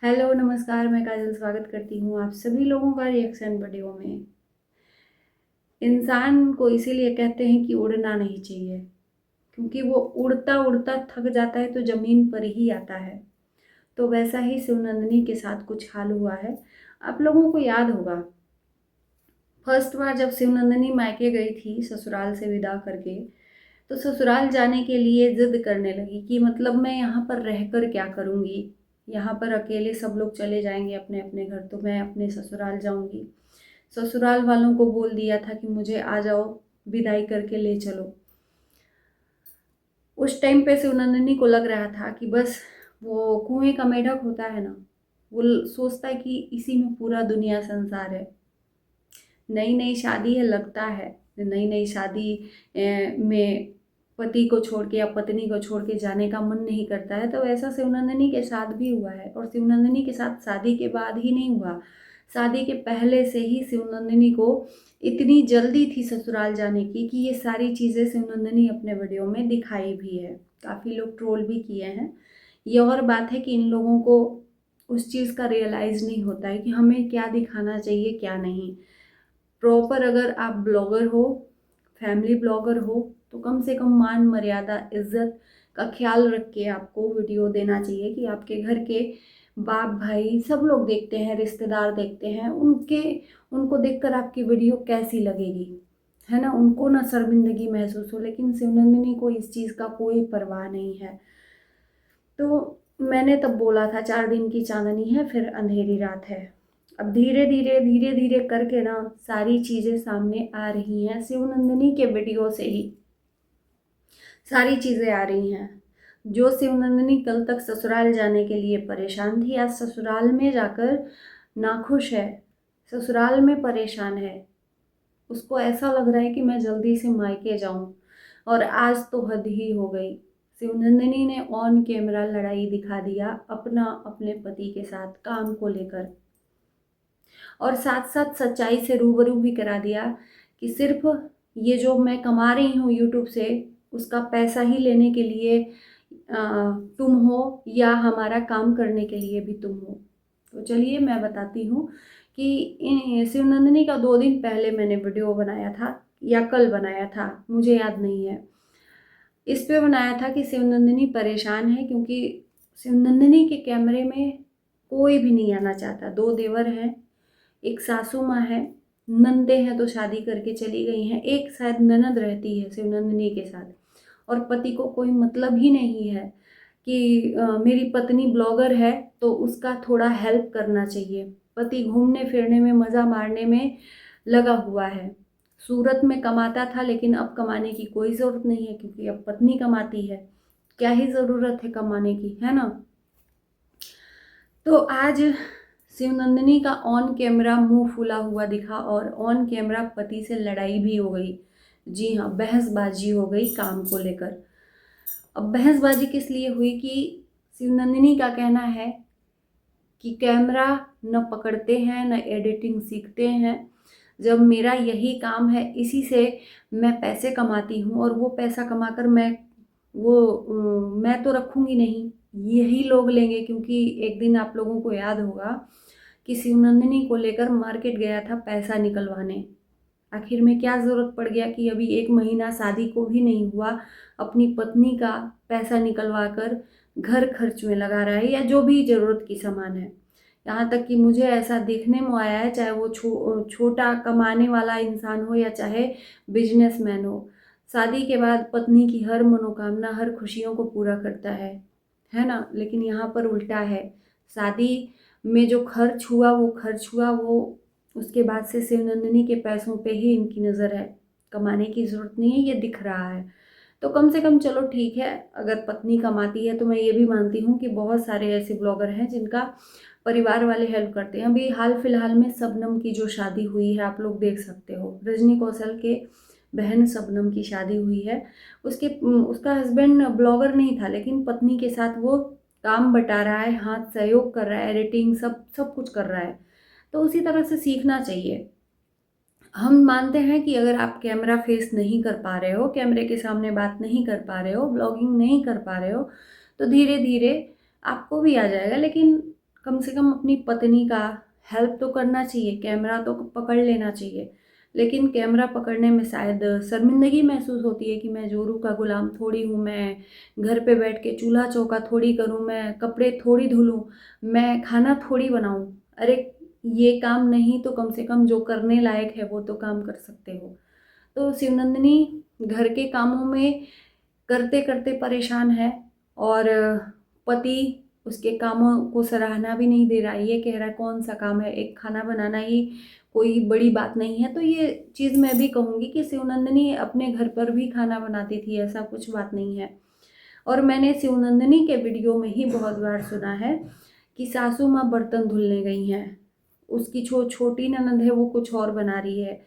Hello नमस्कार, मैं काजल स्वागत करती हूँ आप सभी लोगों का रिएक्शन वीडियो में। इंसान को इसीलिए कहते हैं कि उड़ना नहीं चाहिए, क्योंकि वो उड़ता उड़ता थक जाता है तो ज़मीन पर ही आता है। तो वैसा ही शिवनंदिनी के साथ कुछ हाल हुआ है। आप लोगों को याद होगा, फर्स्ट बार जब शिवनंदिनी मायके गई थी ससुराल से विदा करके, तो ससुराल जाने के लिए ज़िद करने लगी कि मतलब मैं यहाँ पर रहकर क्या करूँगी, यहाँ पर अकेले सब लोग चले जाएंगे अपने अपने घर, तो मैं अपने ससुराल जाऊँगी। ससुराल वालों को बोल दिया था कि मुझे आ जाओ, विदाई करके ले चलो। उस टाइम पे शिवनंदिनी को लग रहा था कि बस, वो कुएं का मेढक होता है ना, वो सोचता है कि इसी में पूरा दुनिया संसार है। नई नई शादी है, लगता है नई नई शादी में पति को छोड़ के या पत्नी को छोड़ के जाने का मन नहीं करता है। तो ऐसा शिवनंदिनी के साथ भी हुआ है, और शिवनंदिनी के साथ शादी के बाद ही नहीं हुआ, शादी के पहले से ही शिवनंदिनी को इतनी जल्दी थी ससुराल जाने की कि ये सारी चीज़ें शिवनंदिनी अपने वीडियो में दिखाई भी है। काफ़ी लोग ट्रोल भी किए हैं। ये और बात है कि इन लोगों को उस चीज़ का रियलाइज़ नहीं होता है कि हमें क्या दिखाना चाहिए क्या नहीं। प्रॉपर अगर आप ब्लॉगर हो, फैमिली ब्लॉगर हो, तो कम से कम मान मर्यादा इज्जत का ख्याल रख के आपको वीडियो देना चाहिए कि आपके घर के बाप भाई सब लोग देखते हैं, रिश्तेदार देखते हैं, उनको देखकर आपकी वीडियो कैसी लगेगी, है ना। उनको ना शर्मिंदगी महसूस हो। लेकिन शिवनंदिनी को इस चीज़ का कोई परवाह नहीं है। तो मैंने तब बोला था 4 दिन की चांदनी है फिर अंधेरी रात है। अब धीरे धीरे करके ना सारी चीज़ें सामने आ रही हैं, शिवनंदिनी के वीडियो से ही सारी चीज़ें आ रही हैं। जो शिवनंदिनी कल तक ससुराल जाने के लिए परेशान थी, आज ससुराल में जाकर नाखुश है, ससुराल में परेशान है। उसको ऐसा लग रहा है कि मैं जल्दी से मायके जाऊं। और आज तो हद ही हो गई। शिवनंदिनी ने ऑन कैमरा लड़ाई दिखा दिया अपना अपने पति के साथ काम को लेकर, और साथ साथ सच्चाई से रूबरू भी करा दिया कि सिर्फ ये जो मैं कमा रही हूँ यूट्यूब से, उसका पैसा ही लेने के लिए तुम हो, या हमारा काम करने के लिए भी तुम हो। तो चलिए मैं बताती हूँ कि शिवनंदिनी का 2 दिन पहले मैंने वीडियो बनाया था, या कल बनाया था, मुझे याद नहीं है। इस पे बनाया था कि शिवनंदिनी परेशान है क्योंकि शिवनंदिनी के कैमरे में कोई भी नहीं आना चाहता। 2 देवर हैं, एक सासू माँ है, नंदे हैं तो शादी करके चली गई हैं, एक शायद ननद रहती है शिवनंदिनी के साथ। और पति को कोई मतलब ही नहीं है कि मेरी पत्नी ब्लॉगर है तो उसका थोड़ा हेल्प करना चाहिए। पति घूमने फिरने में, मज़ा मारने में लगा हुआ है। सूरत में कमाता था, लेकिन अब कमाने की कोई ज़रूरत नहीं है क्योंकि अब पत्नी कमाती है। क्या ही ज़रूरत है कमाने की, है ना। तो आज शिवनंदिनी का ऑन कैमरा मुंह फूला हुआ दिखा, और ऑन कैमरा पति से लड़ाई भी हो गई। जी हाँ, बहसबाजी हो गई काम को लेकर। अब बहसबाजी किस लिए हुई कि शिवनंदिनी का कहना है कि कैमरा न पकड़ते हैं न एडिटिंग सीखते हैं। जब मेरा यही काम है, इसी से मैं पैसे कमाती हूँ, और वो पैसा कमाकर मैं तो रखूँगी नहीं, यही लोग लेंगे। क्योंकि एक दिन आप लोगों को याद होगा कि शिवनंदिनी को लेकर मार्केट गया था पैसा निकलवाने। आखिर में क्या ज़रूरत पड़ गया कि अभी 1 महीना शादी को भी नहीं हुआ, अपनी पत्नी का पैसा निकलवा कर घर खर्च में लगा रहा है, या जो भी ज़रूरत की सामान है। यहाँ तक कि मुझे ऐसा देखने में आया है, चाहे वो छोटा कमाने वाला इंसान हो या चाहे बिजनेसमैन हो, शादी के बाद पत्नी की हर मनोकामना, हर खुशियों को पूरा करता है ना। लेकिन यहाँ पर उल्टा है। शादी में जो खर्च हुआ वो उसके बाद से शिवनंदिनी के पैसों पे ही इनकी नज़र है। कमाने की ज़रूरत नहीं है, ये दिख रहा है। तो कम से कम चलो ठीक है, अगर पत्नी कमाती है तो मैं ये भी मानती हूँ कि बहुत सारे ऐसे ब्लॉगर हैं जिनका परिवार वाले हेल्प करते हैं। अभी हाल फिलहाल में शबनम की जो शादी हुई है, आप लोग देख सकते हो, रजनी कौशल के बहन शबनम की शादी हुई है। उसका हस्बैंड ब्लॉगर नहीं था, लेकिन पत्नी के साथ वो काम बटा रहा है, हाथ सहयोग कर रहा है, एडिटिंग सब सब कुछ कर रहा है। तो उसी तरह से सीखना चाहिए। हम मानते हैं कि अगर आप कैमरा फेस नहीं कर पा रहे हो, कैमरे के सामने बात नहीं कर पा रहे हो, ब्लॉगिंग नहीं कर पा रहे हो, तो धीरे धीरे आपको भी आ जाएगा। लेकिन कम से कम अपनी पत्नी का हेल्प तो करना चाहिए, कैमरा तो पकड़ लेना चाहिए। लेकिन कैमरा पकड़ने में शायद शर्मिंदगी महसूस होती है कि मैं जोरू का गुलाम थोड़ी हूँ, मैं घर पे बैठ के चूल्हा चौका थोड़ी करूँ, मैं कपड़े थोड़ी धुलूँ, मैं खाना थोड़ी बनाऊँ। अरे ये काम नहीं तो कम से कम जो करने लायक है वो तो काम कर सकते हो। तो शिवनंदिनी घर के कामों में करते करते परेशान है, और पति उसके कामों को सराहना भी नहीं दे रहा। ये कह रहा है कौन सा काम है, एक खाना बनाना ही कोई बड़ी बात नहीं है। तो ये चीज़ मैं भी कहूँगी कि शिवनंदिनी अपने घर पर भी खाना बनाती थी, ऐसा कुछ बात नहीं है। और मैंने शिवनंदिनी के वीडियो में ही बहुत बार सुना है कि सासू माँ बर्तन धुलने गई हैं, उसकी छोटी ननद है वो कुछ और बना रही है।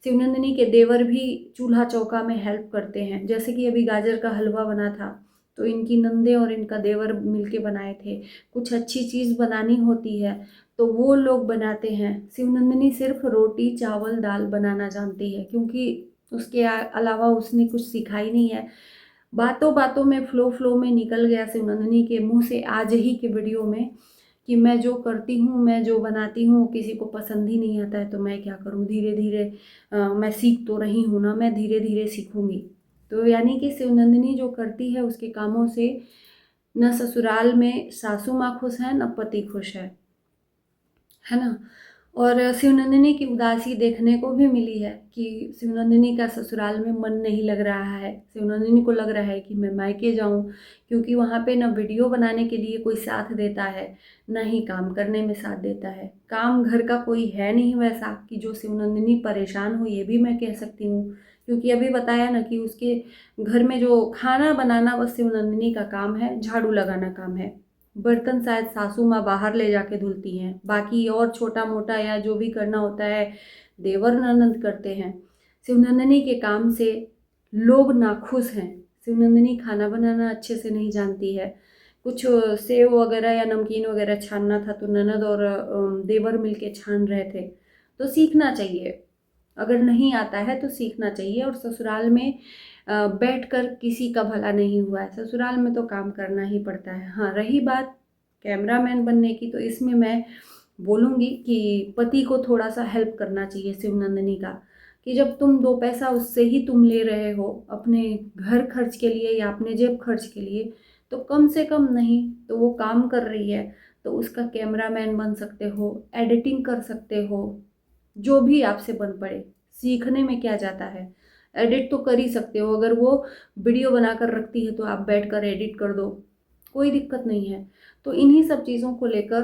शिवनंदिनी के देवर भी चूल्हा चौका में हेल्प करते हैं, जैसे कि अभी गाजर का हलवा बना था तो इनकी नंदे और इनका देवर मिलके बनाए थे। कुछ अच्छी चीज़ बनानी होती है तो वो लोग बनाते हैं। शिवनंदिनी सिर्फ रोटी चावल दाल बनाना जानती है, क्योंकि उसके अलावा उसने कुछ सीखा ही नहीं है। बातों बातों में फ्लो में निकल गया शिवनंदिनी के मुंह से आज ही के वीडियो में कि मैं जो करती हूँ, मैं जो बनाती हूँ किसी को पसंद ही नहीं आता है, तो मैं क्या करूँ, धीरे धीरे मैं सीख तो रही हूँ ना, मैं धीरे धीरे सीखूंगी। तो यानी कि शिवनंदिनी जो करती है उसके कामों से न ससुराल में सासू माँ खुश है न पति खुश है ना। और शिवनंदिनी की उदासी देखने को भी मिली है कि शिवनंदिनी का ससुराल में मन नहीं लग रहा है। शिवनंदिनी को लग रहा है कि मैं मायके जाऊं, क्योंकि वहाँ पे न वीडियो बनाने के लिए कोई साथ देता है, न ही काम करने में साथ देता है। काम घर का कोई है नहीं वैसा कि जो शिवनंदिनी परेशान हो, ये भी मैं कह सकती हूँ। क्योंकि अभी बताया ना कि उसके घर में जो खाना बनाना बस शिवनंदिनी का काम है, झाड़ू लगाना काम है। बर्तन शायद सासू माँ बाहर ले जाके धुलती हैं, बाकी और छोटा मोटा या जो भी करना होता है देवर ननद करते हैं। शिवनंदिनी के काम से लोग नाखुश हैं। शिवनंदिनी खाना बनाना अच्छे से नहीं जानती है। कुछ सेव वगैरह या नमकीन वगैरह छानना था तो ननद और देवर मिलके छान रहे थे। तो सीखना चाहिए, अगर नहीं आता है तो सीखना चाहिए। और ससुराल में बैठकर किसी का भला नहीं हुआ है, ससुराल में तो काम करना ही पड़ता है। हाँ, रही बात कैमरामैन बनने की, तो इसमें मैं बोलूँगी कि पति को थोड़ा सा हेल्प करना चाहिए शिवनंदिनी का, कि जब तुम दो पैसा उससे ही तुम ले रहे हो अपने घर खर्च के लिए या अपने जेब खर्च के लिए, तो कम से कम नहीं तो वो काम कर रही है तो उसका कैमरामैन बन सकते हो, एडिटिंग कर सकते हो, जो भी आपसे बन पड़े। सीखने में क्या जाता है, एडिट तो कर ही सकते हो। अगर वो वीडियो बनाकर रखती है तो आप बैठकर एडिट कर दो, कोई दिक्कत नहीं है। तो इन्हीं सब चीज़ों को लेकर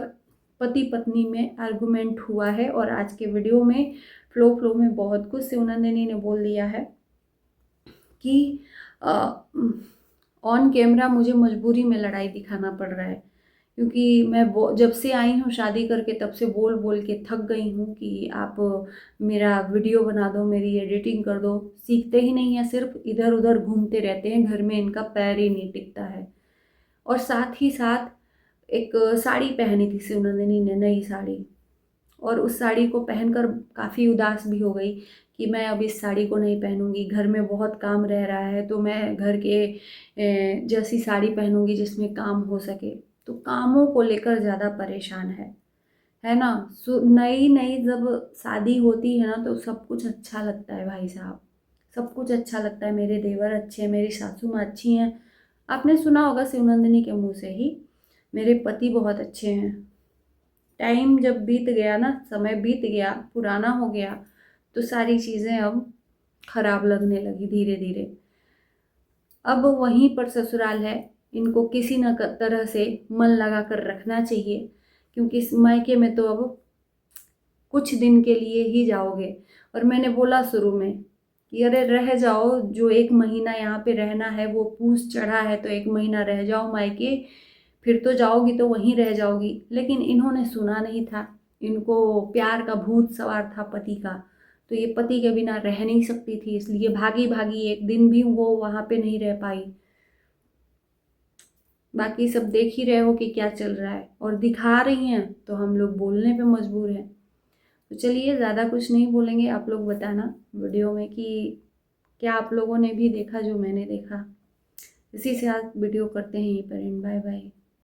पति पत्नी में आर्गुमेंट हुआ है, और आज के वीडियो में फ्लो में बहुत कुछ शिवनंदिनी ने बोल दिया है कि ऑन कैमरा मुझे मजबूरी में लड़ाई दिखाना पड़ रहा है, क्योंकि मैं जब से आई हूँ शादी करके तब से बोल बोल के थक गई हूँ कि आप मेरा वीडियो बना दो, मेरी एडिटिंग कर दो। सीखते ही नहीं है, सिर्फ इधर उधर घूमते रहते हैं, घर में इनका पैर ही नहीं टिकता है। और साथ ही साथ एक साड़ी पहनी थी शिवनंदिनी ने, नई साड़ी, और उस साड़ी को पहनकर काफ़ी उदास भी हो गई कि मैं अब इस साड़ी को नहीं पहनूंगी, घर में बहुत काम रह रहा है तो मैं घर के जैसी साड़ी पहनूंगी जिसमें काम हो सके। तो कामों को लेकर ज़्यादा परेशान है ना। नई नई जब शादी होती है ना तो सब कुछ अच्छा लगता है भाई साहब, सब कुछ अच्छा लगता है। मेरे देवर अच्छे हैं, मेरी सासू माँ अच्छी हैं, आपने सुना होगा शिवनंदिनी के मुँह से ही, मेरे पति बहुत अच्छे हैं। टाइम जब बीत गया ना, समय बीत गया, पुराना हो गया, तो सारी चीज़ें अब खराब लगने लगी धीरे धीरे। अब वहीं पर ससुराल है, इनको किसी न तरह से मन लगा कर रखना चाहिए, क्योंकि इस मायके में तो अब कुछ दिन के लिए ही जाओगे। और मैंने बोला शुरू में कि अरे रह जाओ, जो 1 महीना यहाँ पे रहना है वो पूछ चढ़ा है, तो 1 महीना रह जाओ मायके, फिर तो जाओगी तो वहीं रह जाओगी। लेकिन इन्होंने सुना नहीं था, इनको प्यार का भूत सवार था पति का, तो ये पति के बिना रह नहीं सकती थी, इसलिए भागी भागी एक दिन भी वो वहाँ पे नहीं रह पाई। बाकी सब देख ही रहे हो कि क्या चल रहा है, और दिखा रही हैं तो हम लोग बोलने पे मजबूर हैं। तो चलिए, ज़्यादा कुछ नहीं बोलेंगे, आप लोग बताना वीडियो में कि क्या आप लोगों ने भी देखा जो मैंने देखा। इसी से आज वीडियो करते हैं यहीं पर एंड। Bye bye.